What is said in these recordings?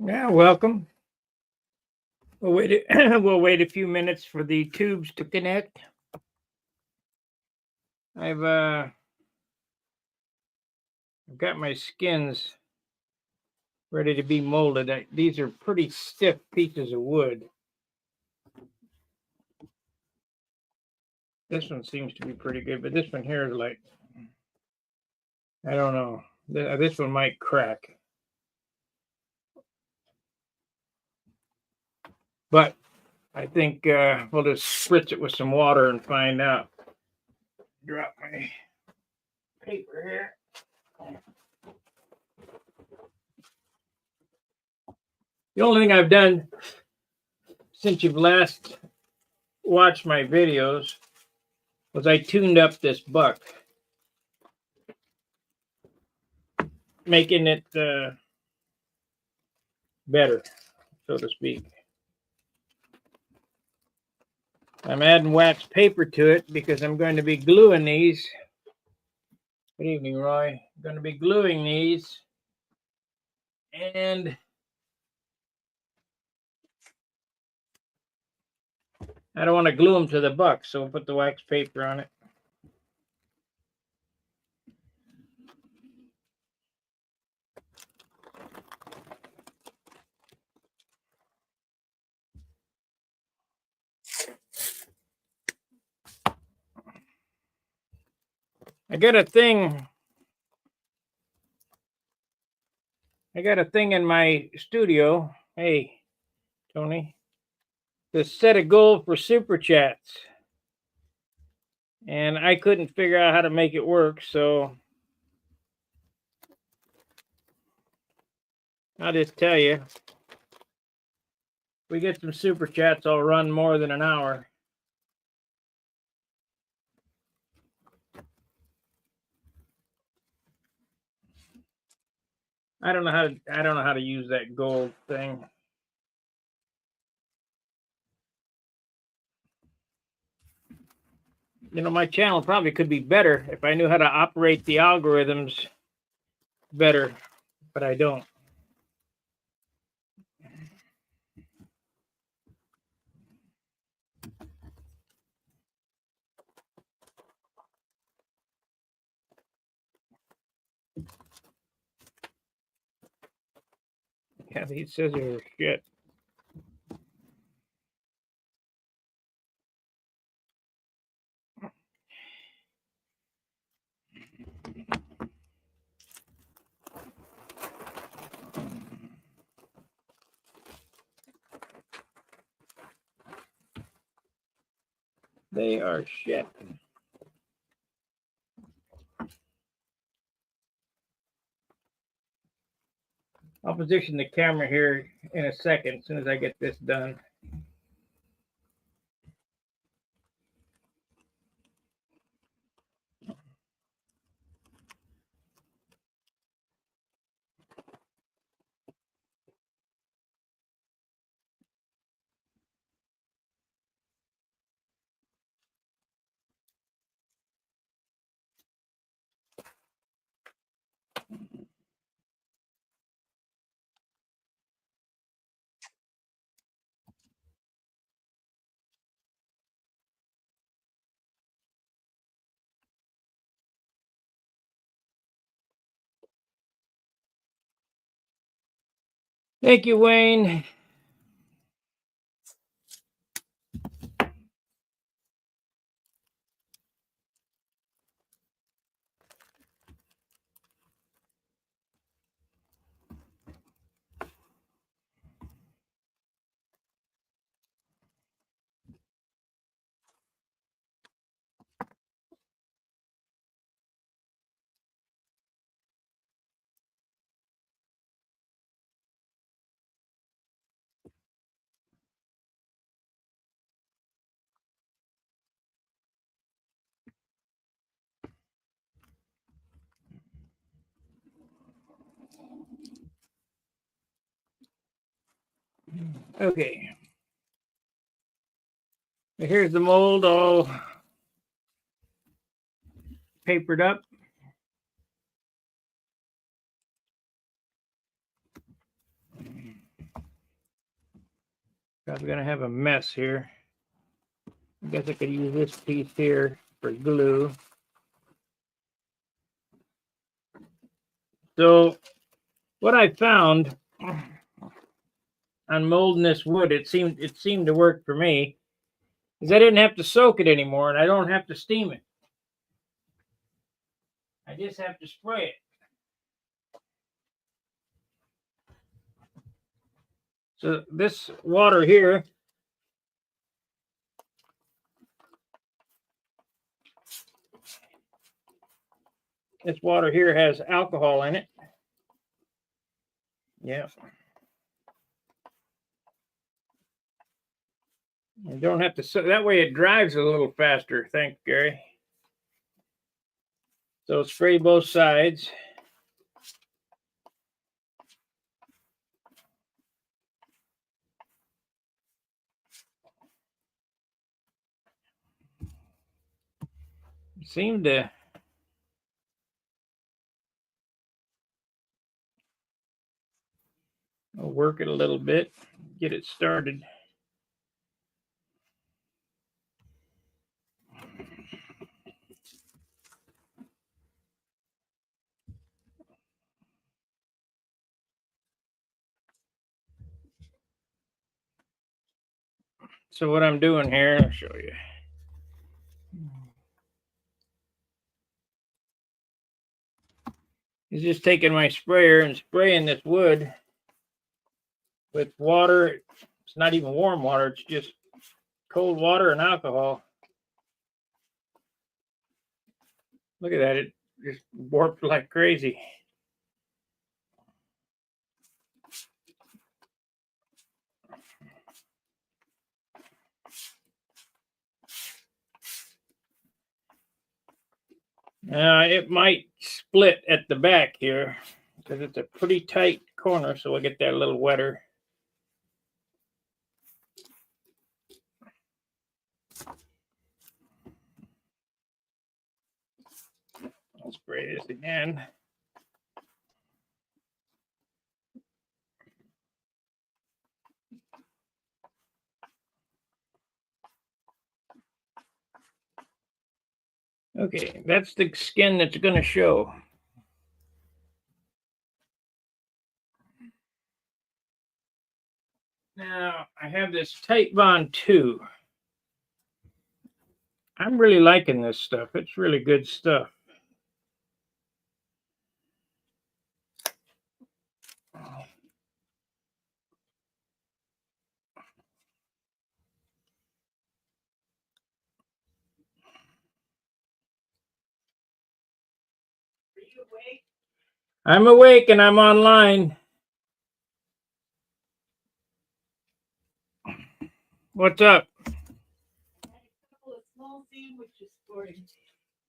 Yeah, welcome. We'll wait a few minutes for the tubes to connect. I've got my skins ready to be molded. These are pretty stiff pieces of wood. This one seems to be pretty good, but this one here is like, I don't know. This one might crack. But I think we'll just spritz it with some water and find out. Drop my paper here. The only thing I've done since you've last watched my videos was I tuned up this buck, making it better, so to speak. I'm adding wax paper to it because I'm going to be gluing these. Good evening, Roy. I'm going to be gluing these, and I don't want to glue them to the buck, so we'll put the wax paper on it. I got a thing in my studio. Hey, Tony. To set a goal for super chats. And I couldn't figure out how to make it work, so I'll just tell you. If we get some super chats, I'll run more than an hour. I don't know how to use that gold thing. You know, my channel probably could be better if I knew how to operate the algorithms better, but I don't. Yeah, these scissors are shit. They are shit. I'll position the camera here in a second as soon as I get this done. Thank you, Wayne. Okay. Here's the mold all papered up. I'm going to have a mess here. I guess I could use this piece here for glue. So what I found on molding this wood, it seemed to work for me, is I didn't have to soak it anymore, and I don't have to steam it. I just have to spray it. So this water here, has alcohol in it. Yeah. You don't have to, so that way it dries a little faster. Thanks, Gary. So spray both sides. Seem to work it a little bit, get it started. So what I'm doing here, I'll show you. Is just taking my sprayer and spraying this wood with water. It's not even warm water, it's just cold water and alcohol. Look at that, it just warped like crazy. It might split at the back here because it's a pretty tight corner, so we'll get that a little wetter. I'll spray this again. Okay, that's the skin that's going to show. Now, I have this Tight Bond 2. I'm really liking this stuff. It's really good stuff. I'm awake and I'm online. What's up?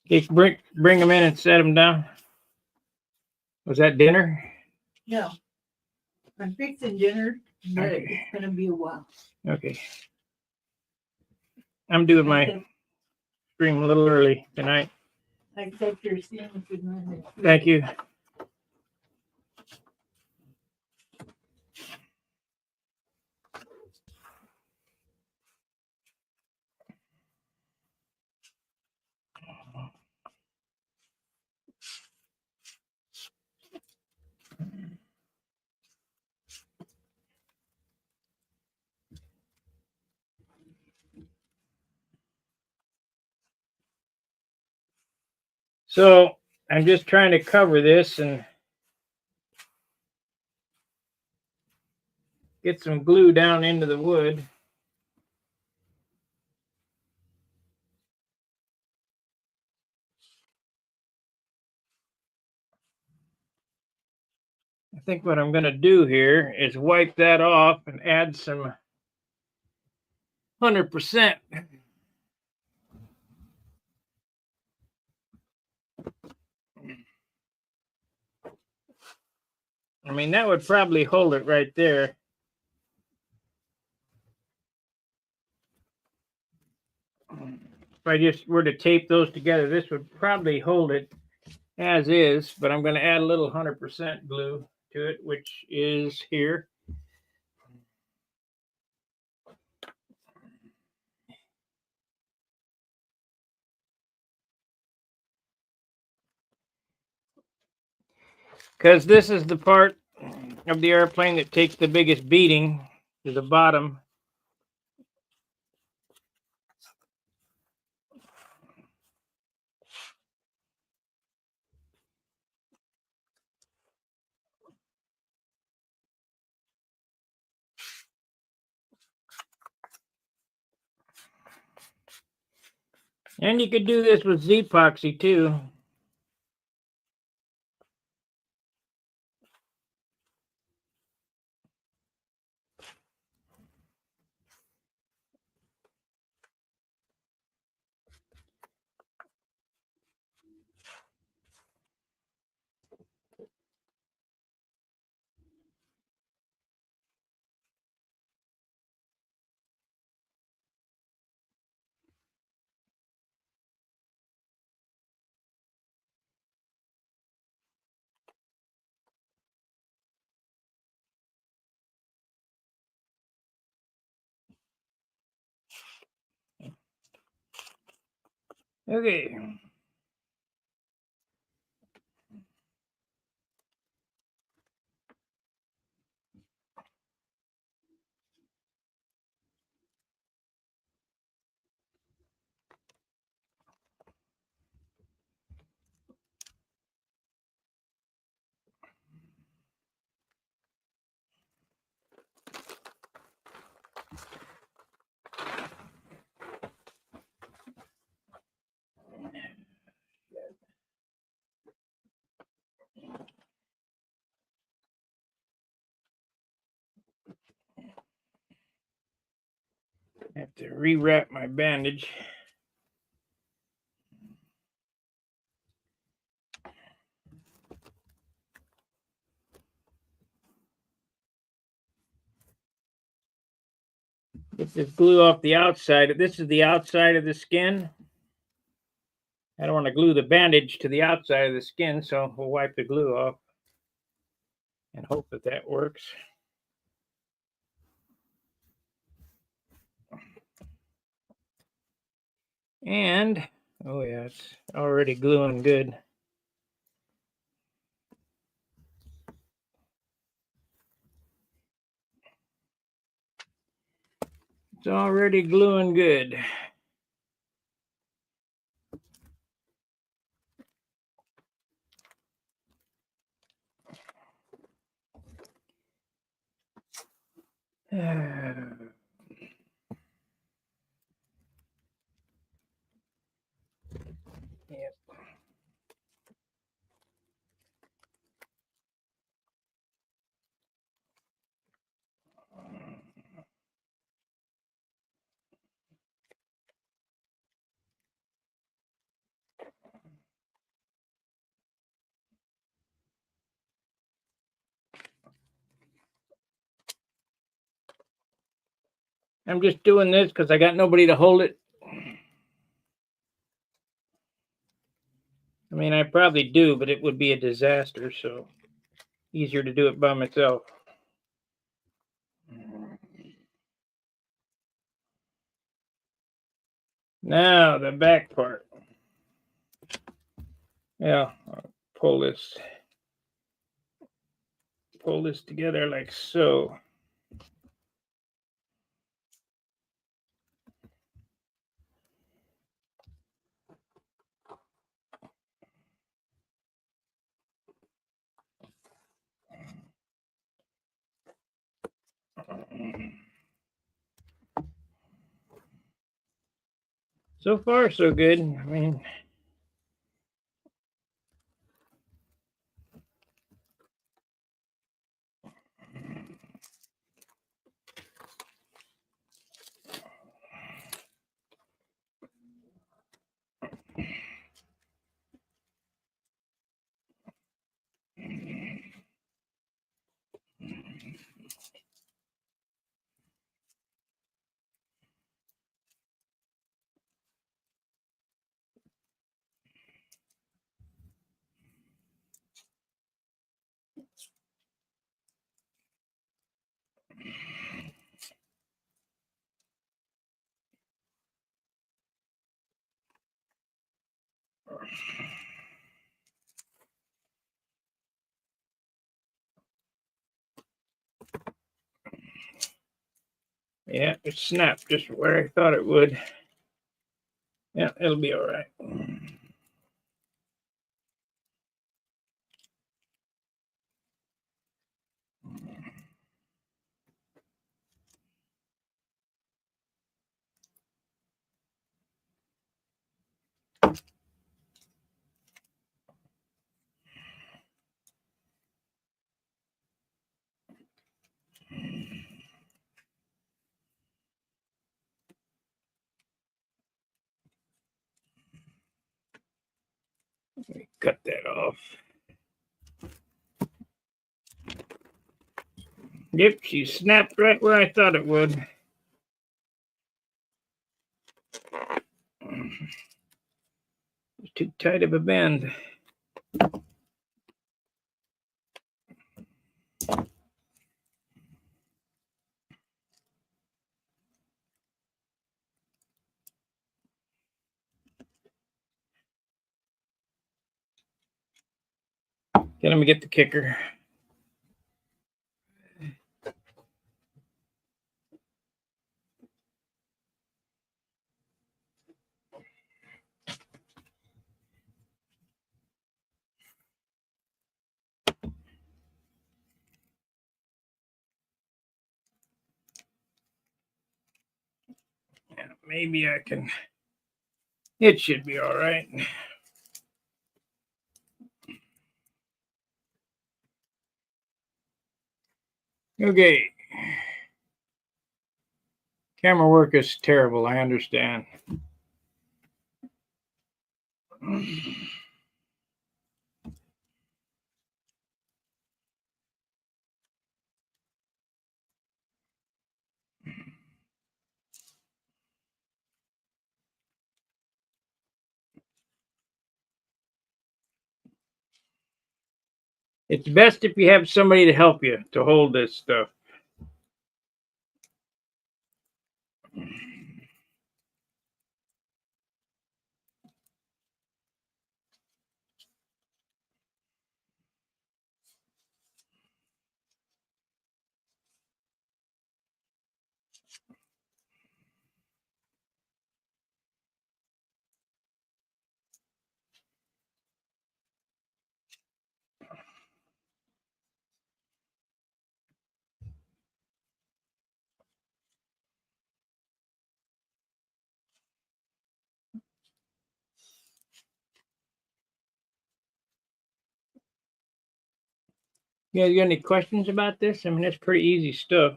Okay, bring them in and set them down. Was that dinner? No. I'm fixing dinner, but okay. It's going to be a while. Okay. I'm doing my stream a little early tonight. I accept your sandwich. Thank you. So I'm just trying to cover this and get some glue down into the wood. I think what I'm going to do here is wipe that off and add some 100%. I mean, that would probably hold it right there. If I just were to tape those together, this would probably hold it as is, but I'm going to add a little 100% glue to it, which is here. because this is the part of the airplane that takes the biggest beating to the bottom. And you could do this with Z-epoxy too. Okay. I have to rewrap my bandage. Get this glue off the outside. This is the outside of the skin. I don't want to glue the bandage to the outside of the skin, so we'll wipe the glue off and hope that that works. And, oh yeah, it's already gluing good. It's already gluing good. Yep. I'm just doing this because I got nobody to hold it. I mean, I probably do, but it would be a disaster, so easier to do it by myself. Now the back part. Yeah, I'll pull this together like so. So far, so good. I mean, Yeah, it snapped just where I thought it would. Yeah, it'll be all right. Let me cut that off. Yep, she snapped right where I thought it would. It's too tight of a bend. Okay, let me get the kicker. Yeah, maybe I can. It should be all right. Okay. Camera work is terrible, I understand. It's best if you have somebody to help you to hold this stuff. You guys got any questions about this? I mean, it's pretty easy stuff.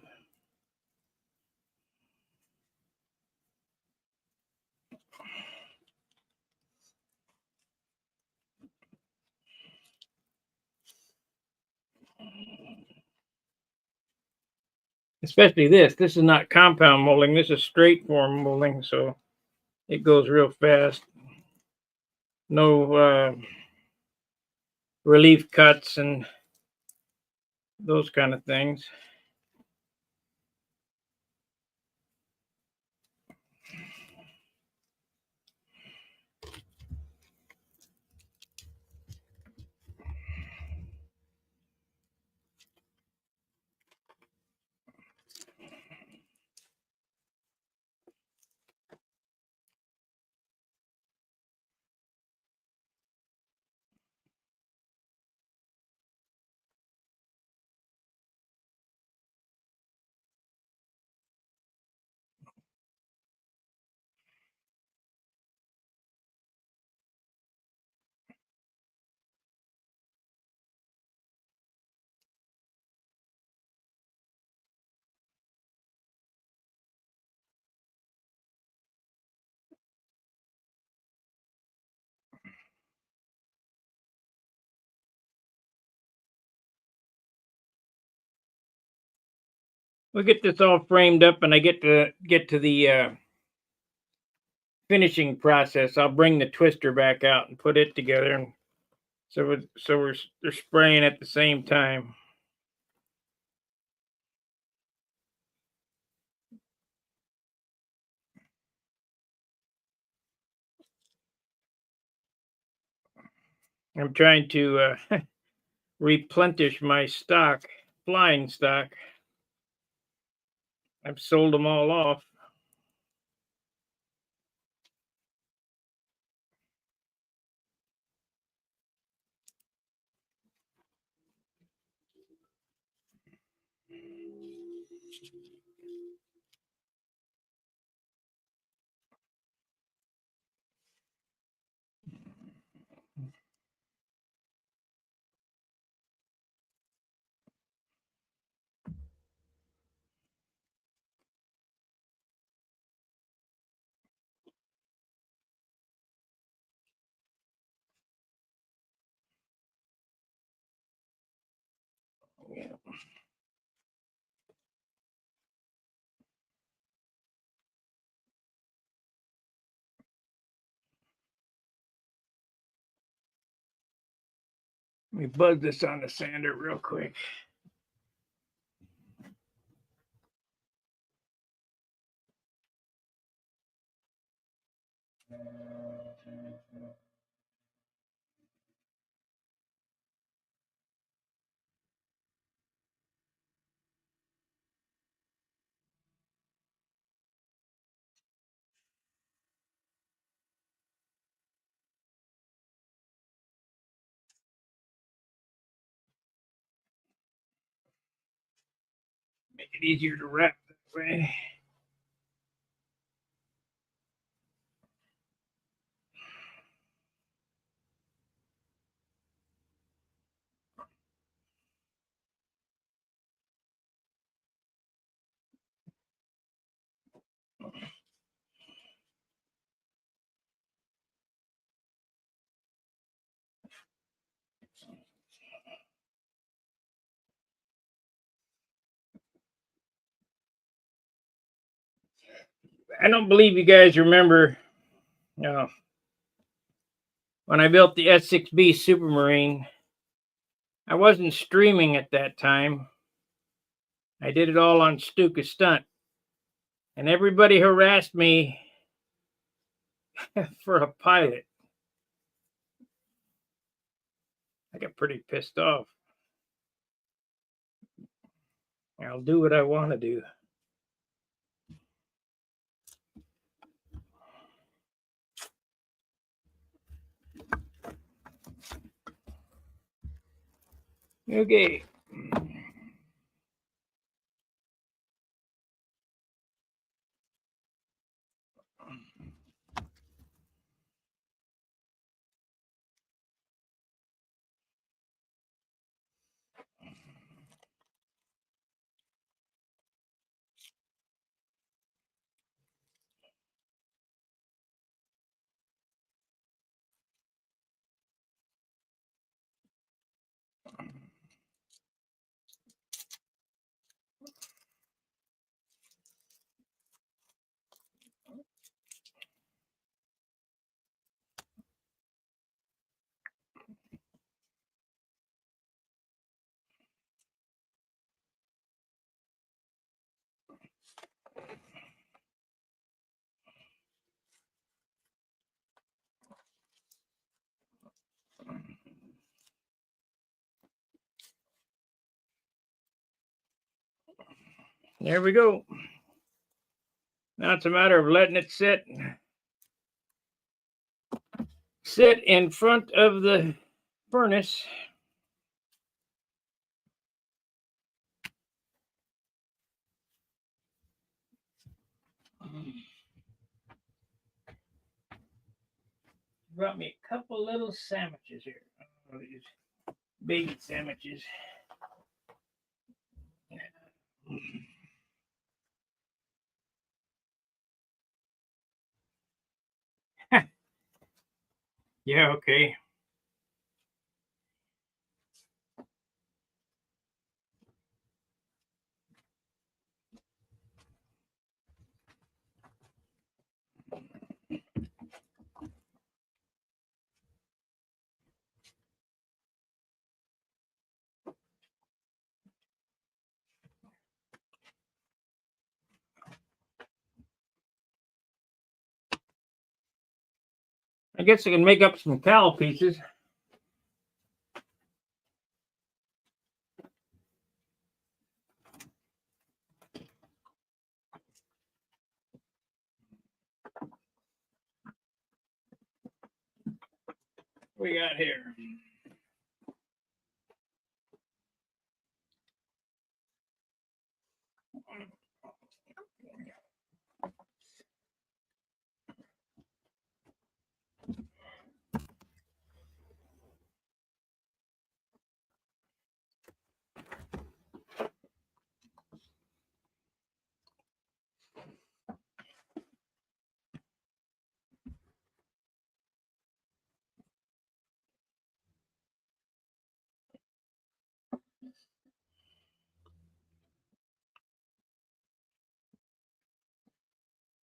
Especially this. This is not compound molding. This is straight form molding, so it goes real fast. No relief cuts and those kind of things. We'll get this all framed up and I get to the finishing process. I'll bring the twister back out and put it together, and they're spraying at the same time. I'm trying to replenish my stock, flying stock. I've sold them all off. Yeah. Let me buzz this on the sander real quick. Make it easier to wrap that way. I don't believe you guys remember when I built the S6B Supermarine. I wasn't streaming at that time. I did it all on Stuka Stunt. And everybody harassed me for a pilot. I got pretty pissed off. I'll do what I want to do. Okay. There we go. Now it's a matter of letting it sit in front of the furnace. Brought me a couple little sandwiches here. Oh, these baby sandwiches. Yeah, okay. I guess I can make up some cowl pieces. we got here?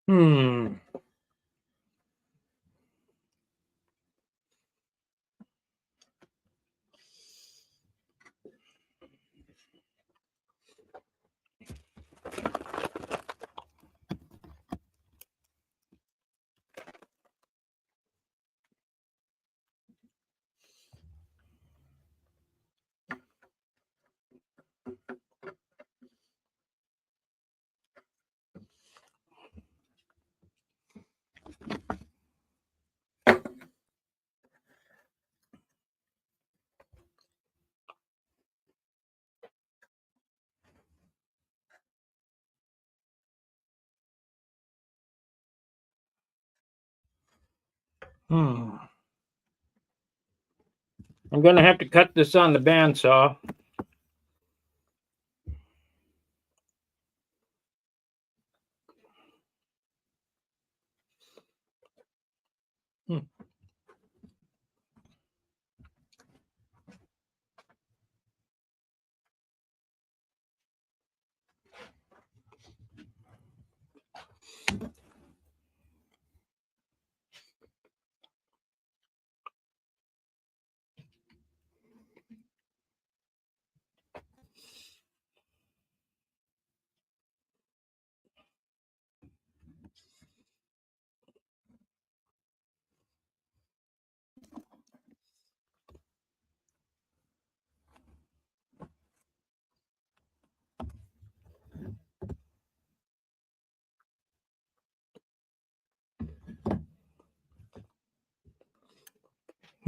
Hmm. I'm going to have to cut this on the bandsaw.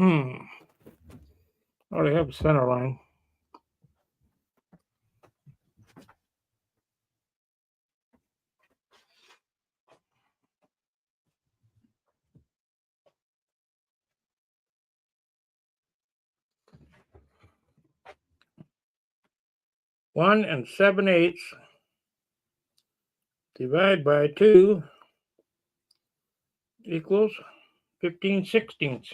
I already have a center line. One and 7/8 divide by 2 equals 15/16.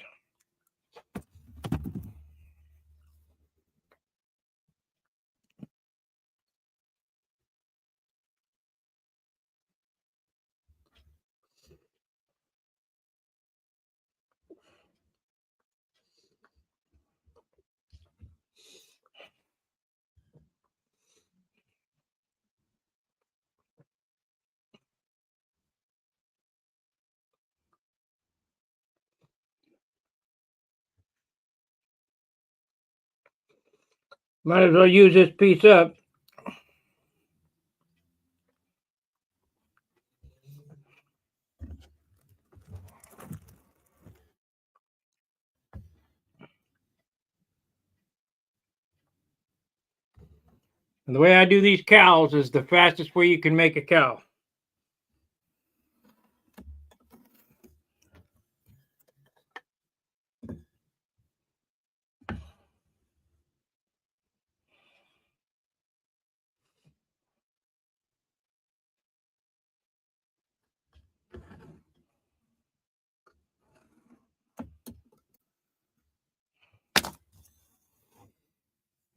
Might as well use this piece up. And the way I do these cows is the fastest way you can make a cow.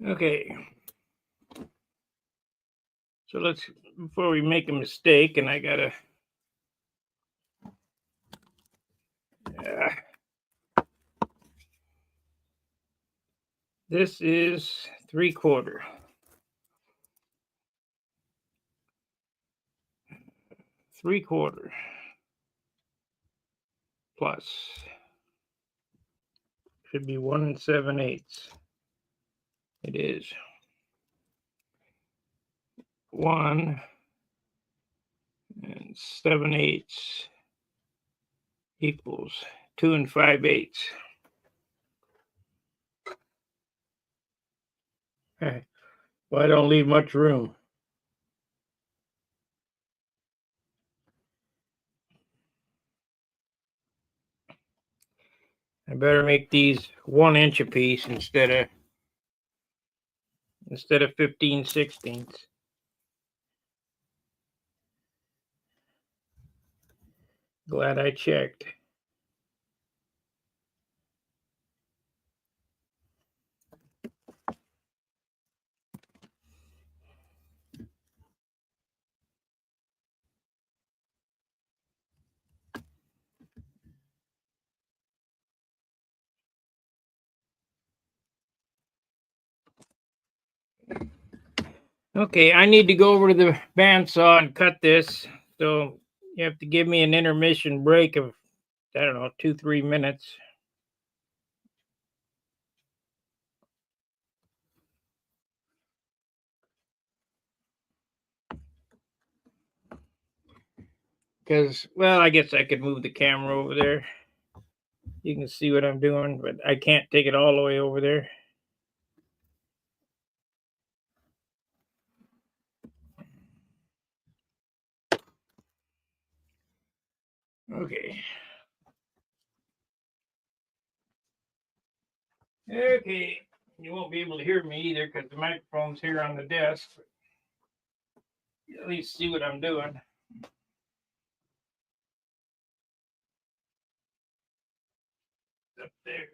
Okay. So let's, before we make a mistake, and I gotta, this is 3/4. 3/4 plus should be 1 7/8. It is 1 7/8 equals 2 5/8. Well, I don't leave much room. I better make these 1 inch a piece instead of 15/16. Glad I checked. Okay, I need to go over to the bandsaw and cut this. So you have to give me an intermission break of, I don't know, 2-3 minutes. Because, well, I guess I could move the camera over there. You can see what I'm doing, but I can't take it all the way over there. Okay. Okay. You won't be able to hear me either because the microphone's here on the desk. But you at least see what I'm doing. Up there.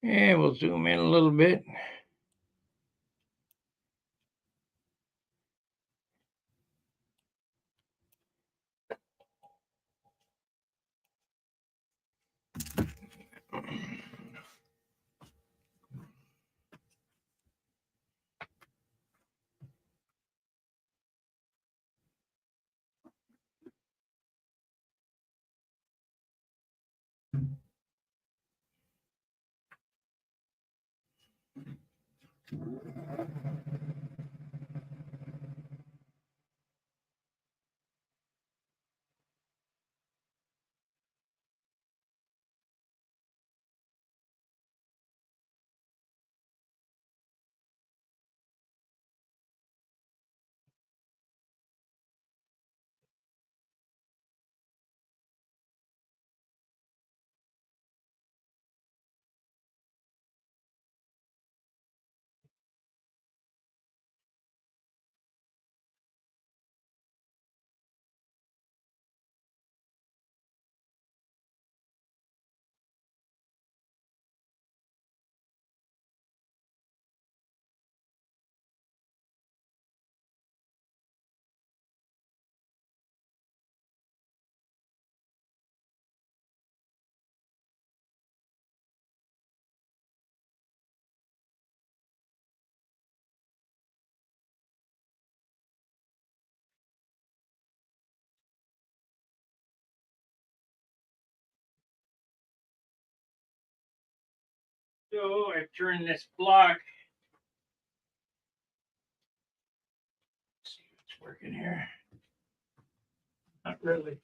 And we'll zoom in a little bit. So I've turned this block. Let's see if it's working here. Not really.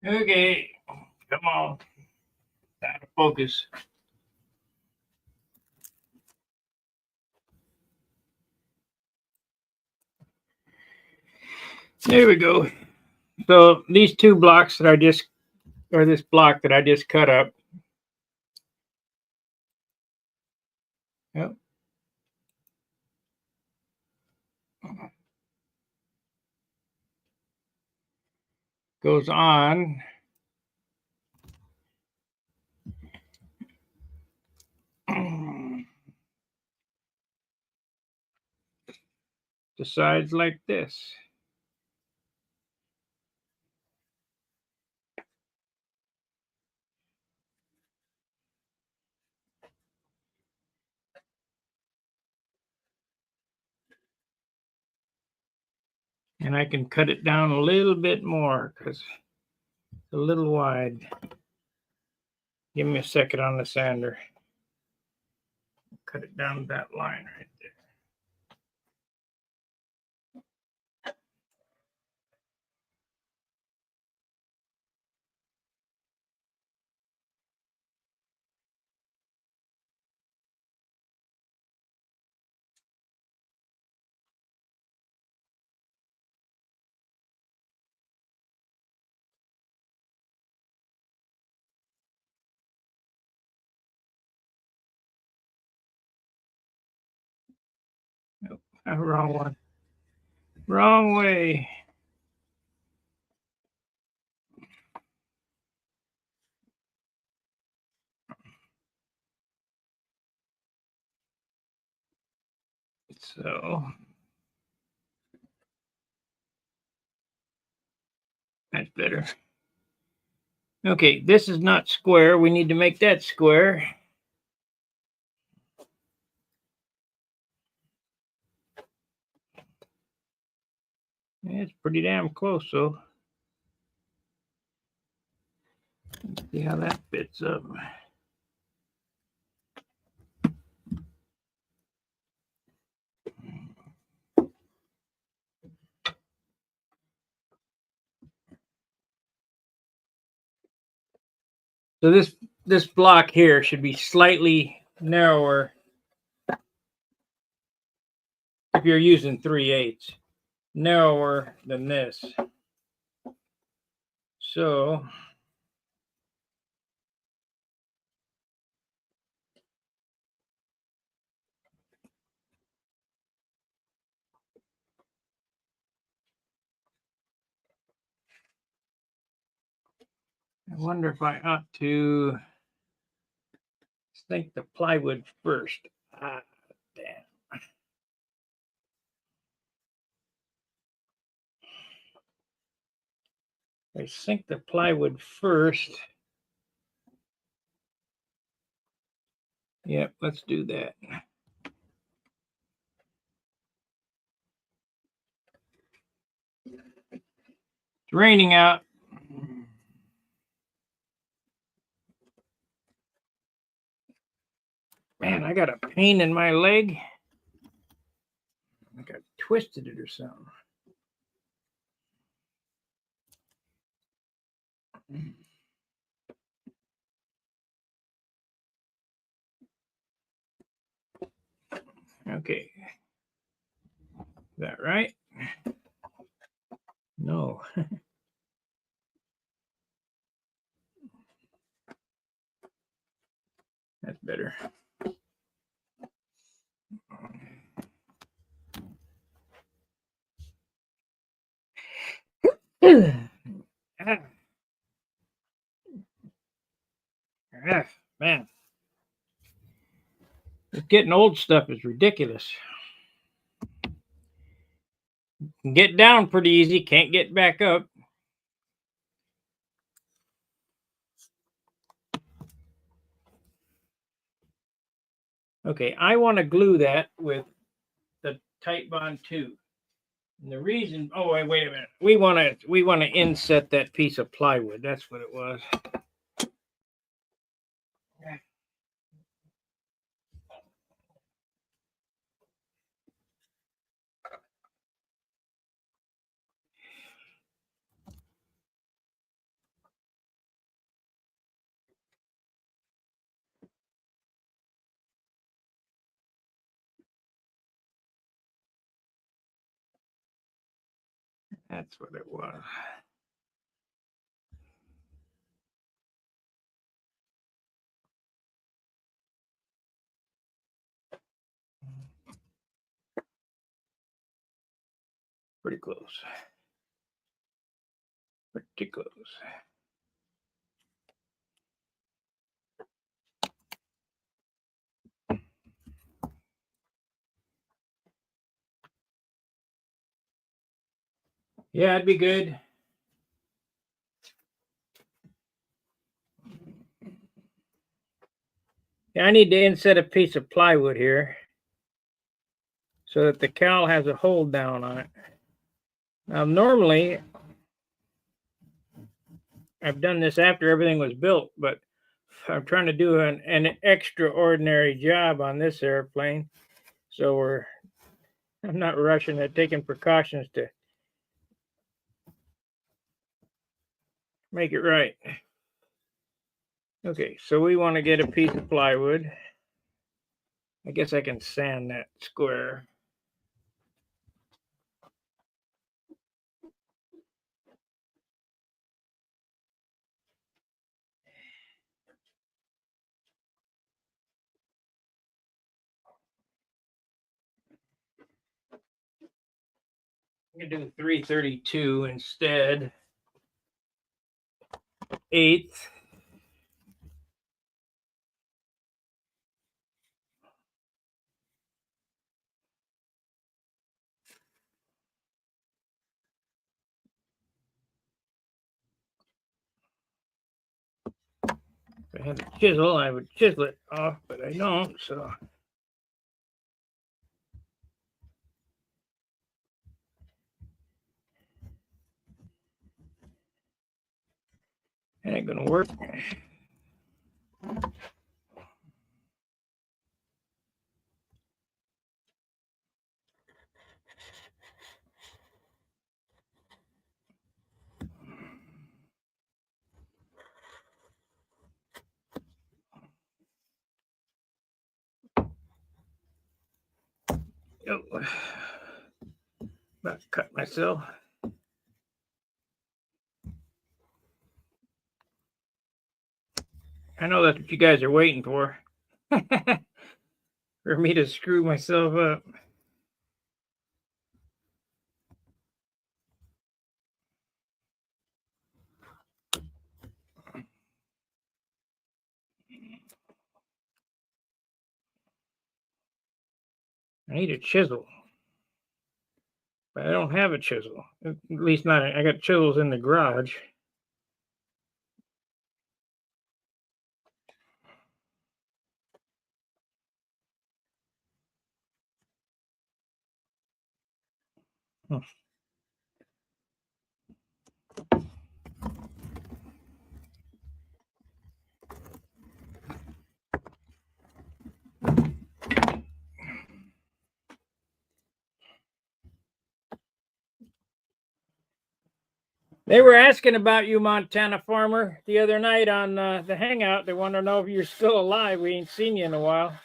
Okay, come on. Out of focus. There we go. So these two blocks that I just, or this block that I just cut up. Yep. Goes on the sides like this. And I can cut it down a little bit more because it's a little wide. Give me a second on the sander. Cut it down that line right there. Nope, wrong one. Wrong way. So that's better. Okay, this is not square. We need to make that square. It's pretty damn close, so see how that fits up. So this block here should be slightly narrower if you're using 3/8, narrower than this. So I wonder if I ought to sink the plywood first. Ah, damn. I sink the plywood first. Yep, let's do that. It's raining out. Man, I got a pain in my leg. I think I twisted it or something. Okay. Is that right? No. That's better. Man, this getting old stuff is ridiculous. Can get down pretty easy, can't get back up. Okay, I want to glue that with the Tight Bond 2. And the reason, oh wait a minute. We want to inset that piece of plywood. That's what it was. That's what it was. Pretty close. Pretty close. Yeah, it'd be good. Yeah, I need to inset a piece of plywood here so that the cowl has a hold down on it. Now, normally, I've done this after everything was built, but I'm trying to do an extraordinary job on this airplane. So I'm not rushing it, taking precautions to make it right. Okay, so we want to get a piece of plywood. I guess I can sand that square. I'm gonna do 332 instead. Eighth. If I had a chisel, I would chisel it off, but I don't, so. That ain't gonna work. Oh, about to cut myself. I know that's what you guys are waiting for. For me to screw myself up. I need a chisel. But I don't have a chisel. At least not. I got chisels in the garage. Hmm. They were asking about you, Montana farmer, the other night on the hangout. They want to know if you're still alive. We ain't seen you in a while.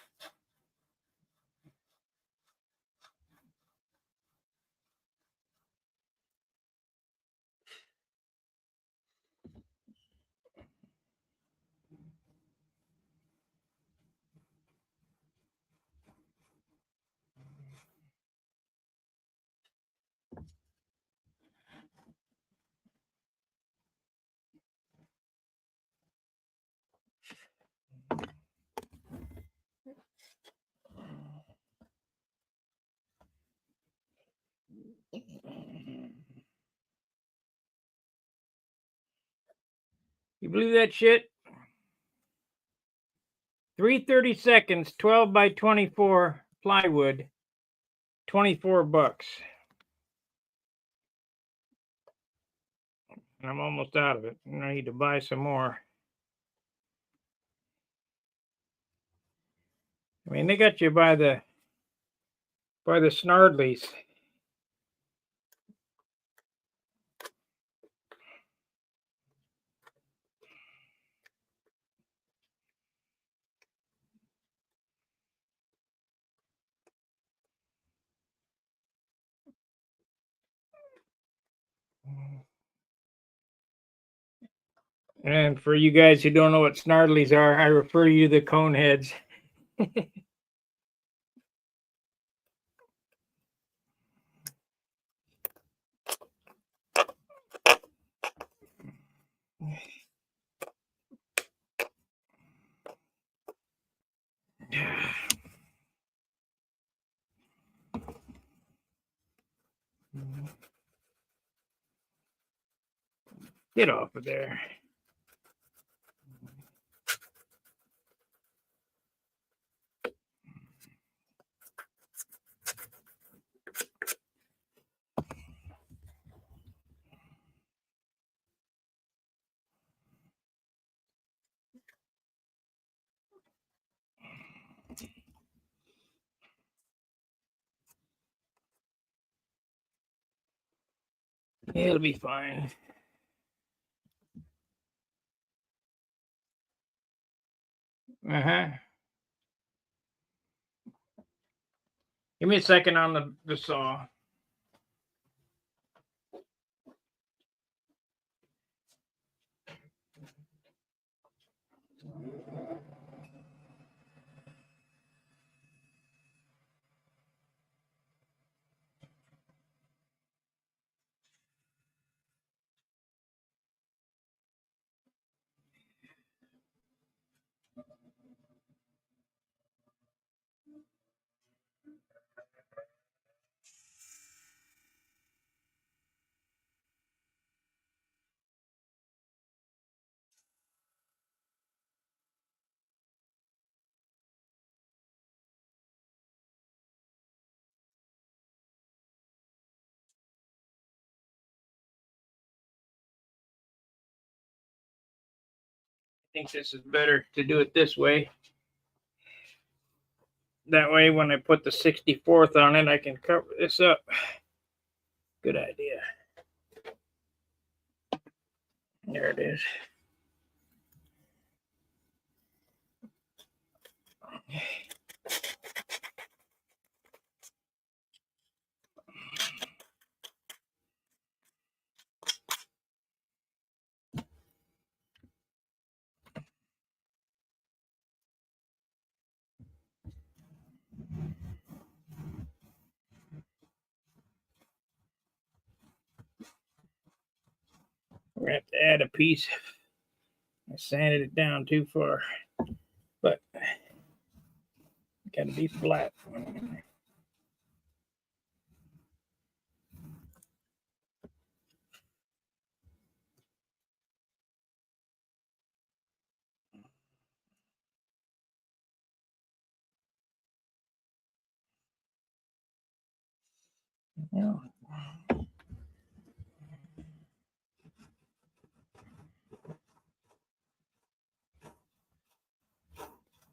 You believe that shit? 330 seconds, 12 by 24 plywood, $24. And I'm almost out of it. I need to buy some more. I mean, they got you by the snardlies. And for you guys who don't know what snartlies are, I refer you to the cone heads. Get off of there. It'll be fine. Uh-huh. Give me a second on the saw. I think this is better to do it this way. That way, when I put the 64th on it, I can cover this up. Good idea. There it is. We're going to have to add a piece. I sanded it down too far, but got to be flat. Yeah.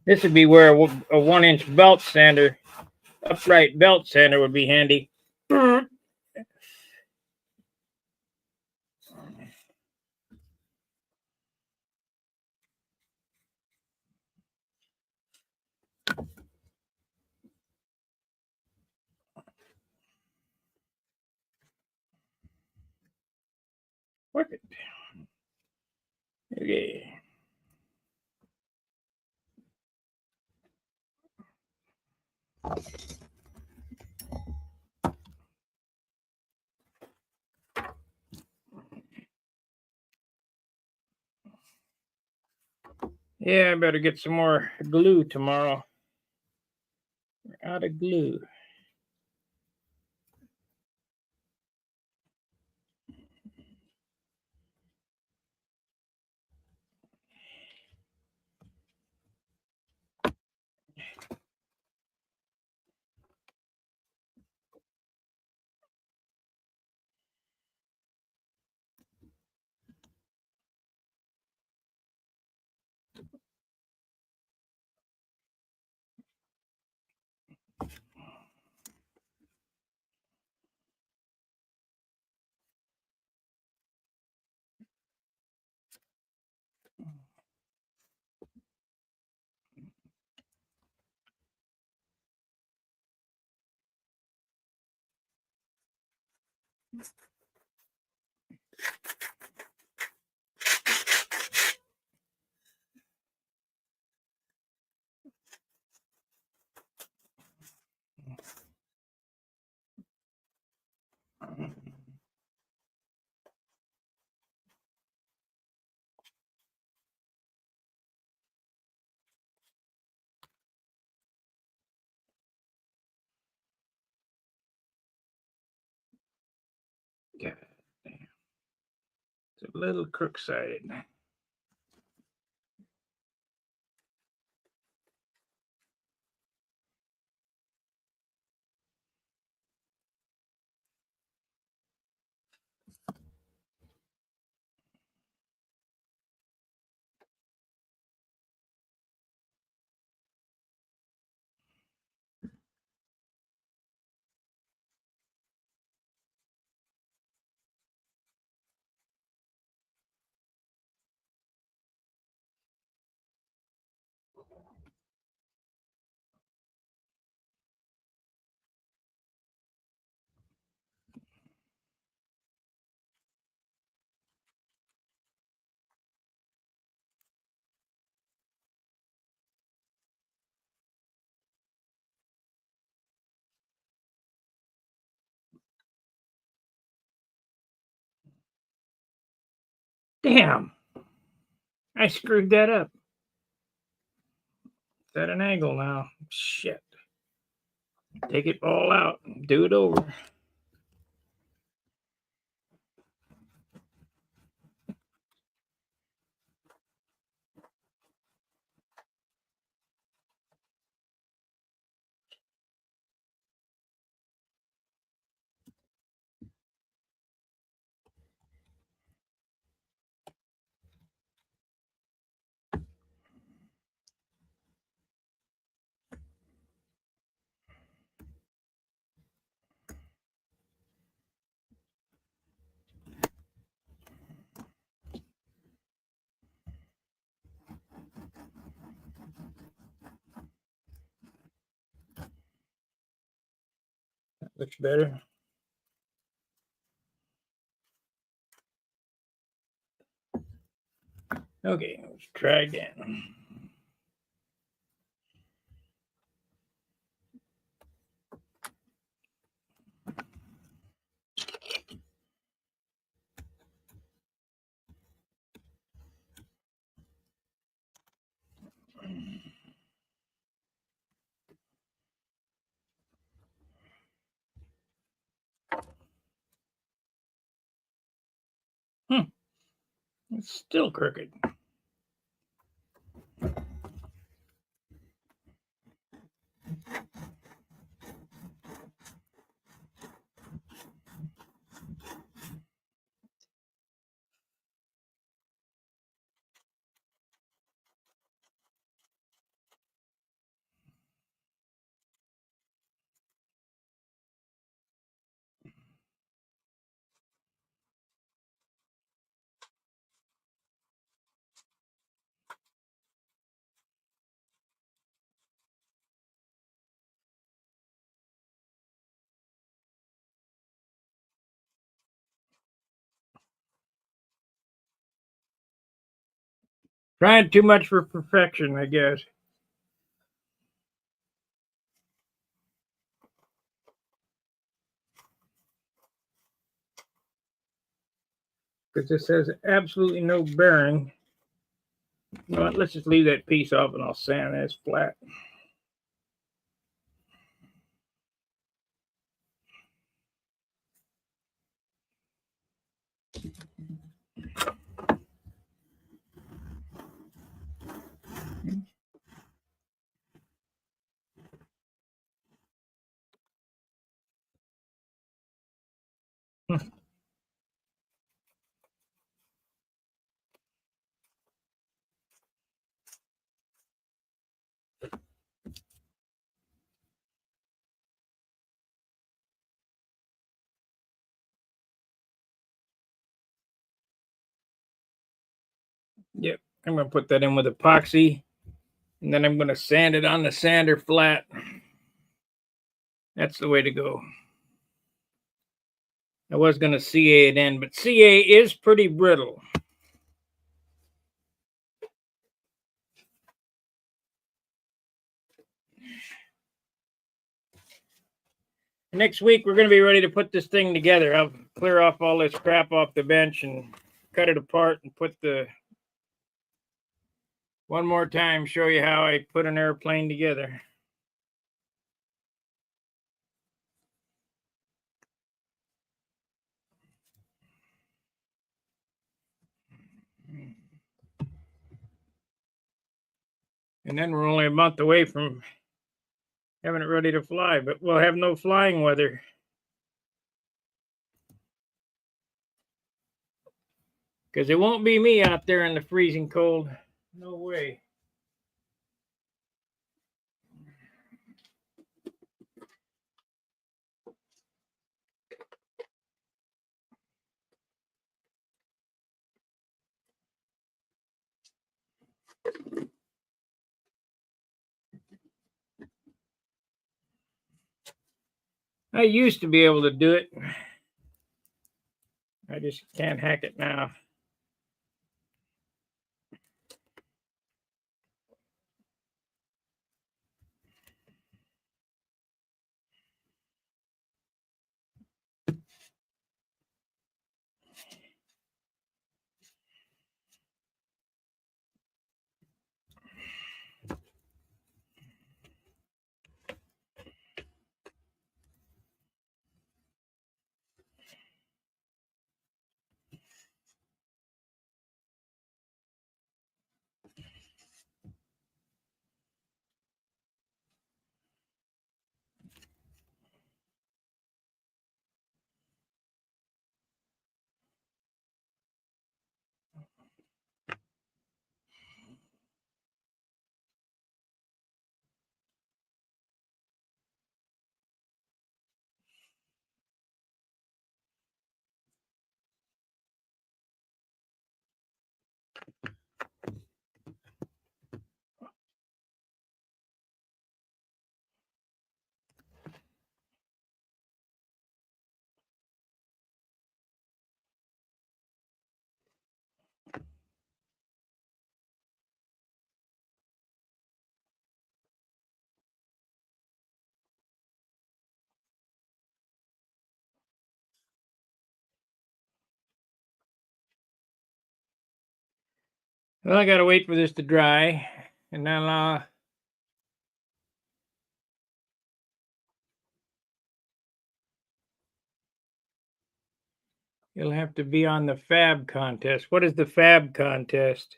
This would be where a 1-inch belt sander, upright belt sander, would be handy. Work it. Okay. Yeah, I better get some more glue tomorrow. We're out of glue. God damn. It's a little crook-sided. Damn! I screwed that up. It's at an angle now. Shit. Take it all out and do it over. That looks better. Okay, let's try again. It's still crooked. Trying too much for perfection, I guess. Because this has absolutely no bearing. You know what? Let's just leave that piece off and I'll sand this flat. Yep, I'm going to put that in with epoxy. And then I'm going to sand it on the sander flat. That's the way to go. I was going to CA it in, but CA is pretty brittle. Next week, we're going to be ready to put this thing together. I'll clear off all this crap off the bench and cut it apart and put the... One more time, show you how I put an airplane together. And then we're only a month away from having it ready to fly, but we'll have no flying weather. Because it won't be me out there in the freezing cold. No way. I used to be able to do it. I just can't hack it now. Well, I gotta wait for this to dry, and then you'll have to be on the fab contest. What is the fab contest?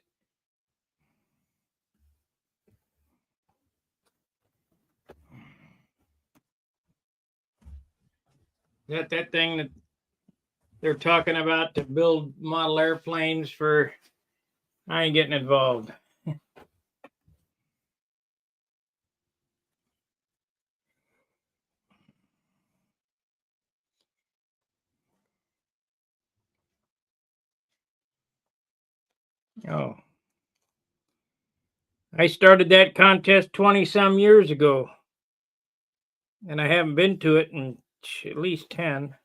Is that thing that they're talking about to build model airplanes for? I ain't getting involved. Oh. I started that contest 20-some years ago, and I haven't been to it in at least 10.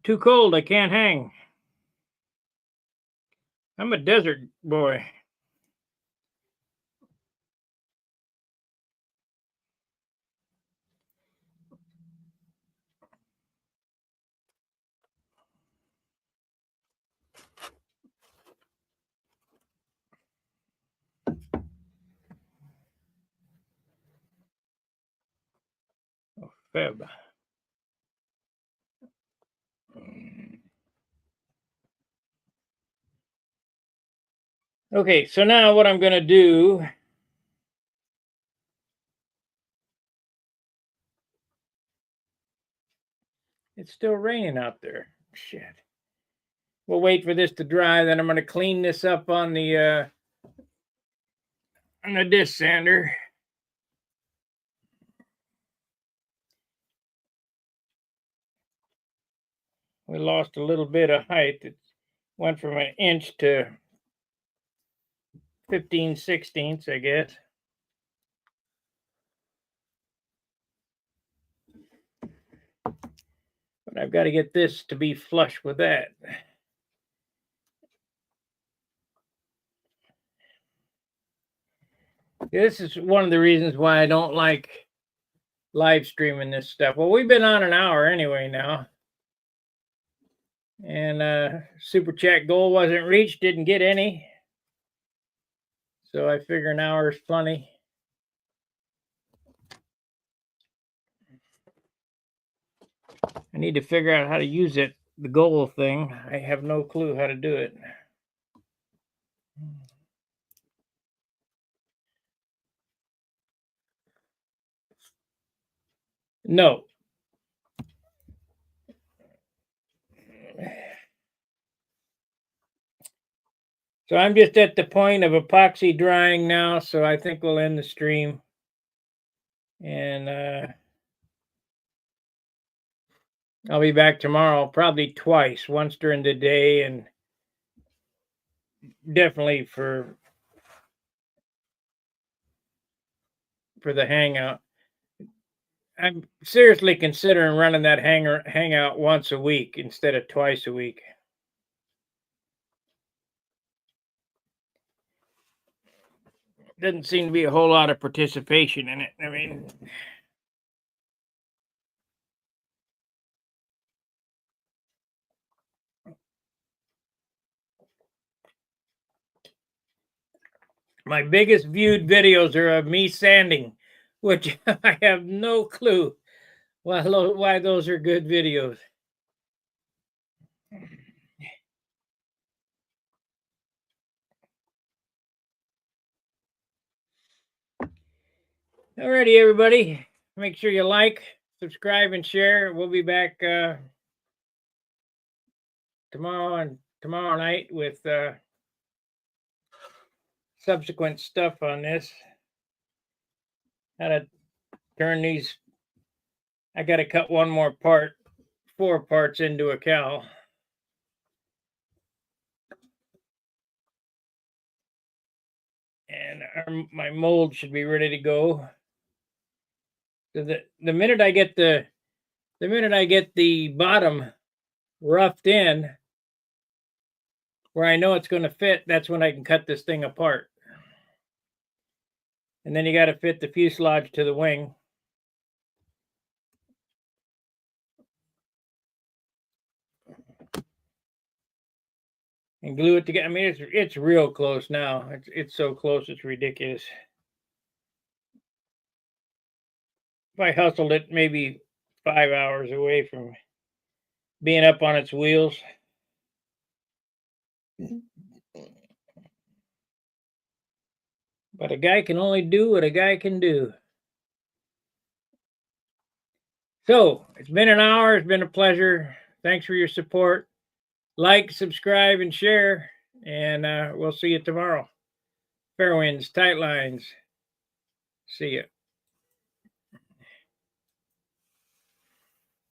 Too cold, I can't hang. I'm a desert boy. Oh, Feb. Okay, so now what I'm going to do, it's still raining out there. Shit. We'll wait for this to dry, then I'm going to clean this up on the disc sander. We lost a little bit of height. It went from an inch to 15/16, I guess. But I've got to get this to be flush with that. This is one of the reasons why I don't like live streaming this stuff. Well, we've been on an hour anyway now. And super chat goal wasn't reached, didn't get any. So I figure an hour is plenty. I need to figure out how to use it, the goal thing. I have no clue how to do it. No. So I'm just at the point of epoxy drying now, so I think we'll end the stream. And I'll be back tomorrow, probably twice, once during the day and definitely for the hangout. I'm seriously considering running that hangout once a week instead of twice a week. Doesn't seem to be a whole lot of participation in it. I mean, my biggest viewed videos are of me sanding, which I have no clue why those are good videos. Alrighty, everybody. Make sure you like, subscribe, and share. We'll be back tomorrow night with subsequent stuff on this. How to turn these. I got to cut one more part, 4 parts into a cowl. And my mold should be ready to go. So the minute I get the bottom roughed in, where I know it's going to fit, that's when I can cut this thing apart. And then you got to fit the fuselage to the wing. And glue it together. I mean, it's real close now. It's so close, it's ridiculous. If I hustled it, maybe 5 hours away from being up on its wheels. But a guy can only do what a guy can do. So, it's been an hour. It's been a pleasure. Thanks for your support. Like, subscribe, and share. And we'll see you tomorrow. Fair winds, tight lines. See ya.